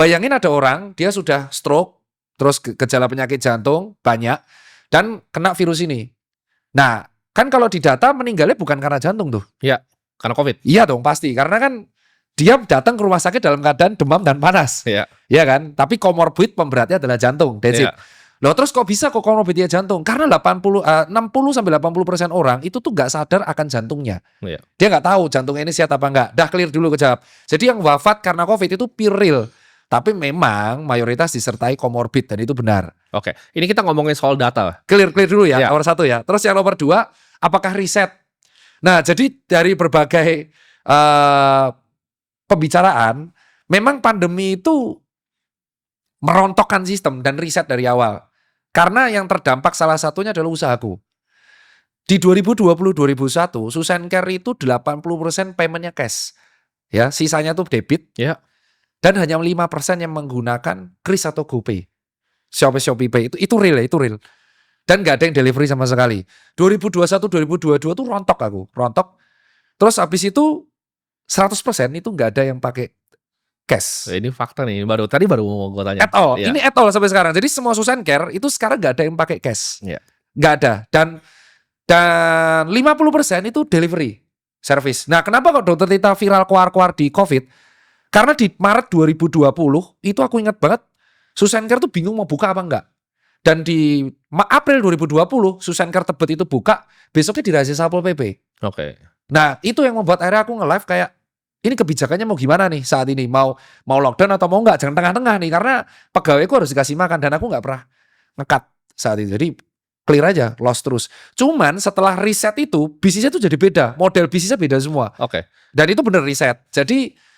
Bayangin ada orang, dia sudah stroke, terus gejala penyakit jantung banyak, dan kena virus ini. Nah, kan kalau di data meninggalnya bukan karena jantung tuh. Iya, karena COVID. Iya dong, pasti. Karena kan dia datang ke rumah sakit dalam keadaan demam dan panas. Iya. Iya kan? Tapi komorbid pemberatnya adalah jantung. That's it. Iya. Loh, terus kok bisa kok komorbidnya jantung? Karena 60-80% orang itu tuh nggak sadar akan jantungnya. Iya. Dia nggak tahu jantung ini sehat apa enggak. Dah clear dulu kejawab. Jadi yang wafat karena COVID itu pure real. Tapi memang mayoritas disertai komorbid dan itu benar. Oke, ini kita ngomongin soal data. Clear dulu ya, Ya. nomor 1 ya. Terus yang nomor 2, apakah riset? Nah, jadi dari berbagai pembicaraan, memang pandemi itu merontokkan sistem dan riset dari awal. Karena yang terdampak salah satunya adalah usahaku. Di 2020-2021, Susencare itu 80% paymentnya cash. Ya, sisanya tuh debit. Ya. Dan hanya 5% yang menggunakan Kris atau GoPay. Shopee Pay itu real ya, itu real. Dan nggak ada yang delivery sama sekali. 2021-2022 tuh rontok. Terus habis itu 100% itu nggak ada yang pakai cash. Ini fakta nih, tadi baru mau gue tanya. At all. Ya. Ini at all sampai sekarang. Jadi semua Susencare itu sekarang nggak ada yang pakai cash. Ya. Nggak ada. Dan 50% itu delivery service. Nah, kenapa kok Dokter Tirta viral keluar di COVID? Karena di Maret 2020 itu aku ingat banget Susencare tuh bingung mau buka apa enggak. Dan di April 2020 Susencare Tebet itu buka, besoknya dirahasiakan Satpol PP. Oke. Nah, itu yang membuat akhirnya aku nge-live kayak ini kebijakannya mau gimana nih saat ini? Mau lockdown atau mau enggak? Jangan tengah-tengah nih karena pegawaiku harus dikasih makan dan aku enggak pernah nge-cut saat itu. Jadi clear aja, loss terus. Cuman setelah riset itu bisnisnya tuh jadi beda, model bisnisnya beda semua. Oke. Dan itu bener riset. Jadi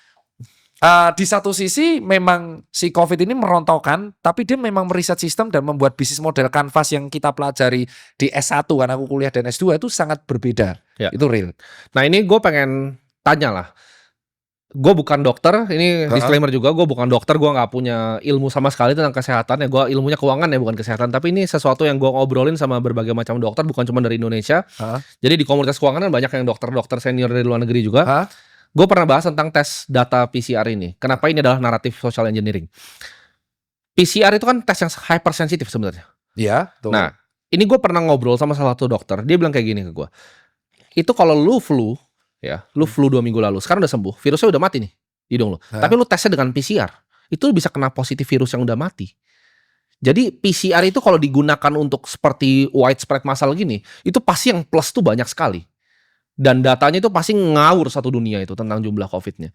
di satu sisi memang si COVID ini merontokkan, tapi dia memang meriset sistem dan membuat bisnis model kanvas yang kita pelajari di S1 kan aku kuliah dan S2 itu sangat berbeda. Ya. Itu real. Nah ini gue pengen tanya lah. Gue bukan dokter, ini disclaimer juga, gue bukan dokter, gue nggak punya ilmu sama sekali tentang kesehatan ya. Gue ilmunya keuangan ya, bukan kesehatan. Tapi ini sesuatu yang gue ngobrolin sama berbagai macam dokter, bukan cuma dari Indonesia. Jadi di komunitas keuangan banyak yang dokter-dokter senior dari luar negeri juga. Gue pernah bahas tentang tes data PCR ini. Kenapa ini adalah naratif social engineering? PCR itu kan tes yang hypersensitif sebenarnya. Iya. Nah, ini gue pernah ngobrol sama salah satu dokter. Dia bilang kayak gini ke gue. Itu kalau lu flu 2 minggu lalu, sekarang udah sembuh, virusnya udah mati nih di hidung lu. Tapi lu tesnya dengan PCR, itu bisa kena positif virus yang udah mati. Jadi PCR itu kalau digunakan untuk seperti widespread massal gini, itu pasti yang plus tuh banyak sekali. Dan datanya itu pasti ngawur satu dunia itu tentang jumlah COVID-nya.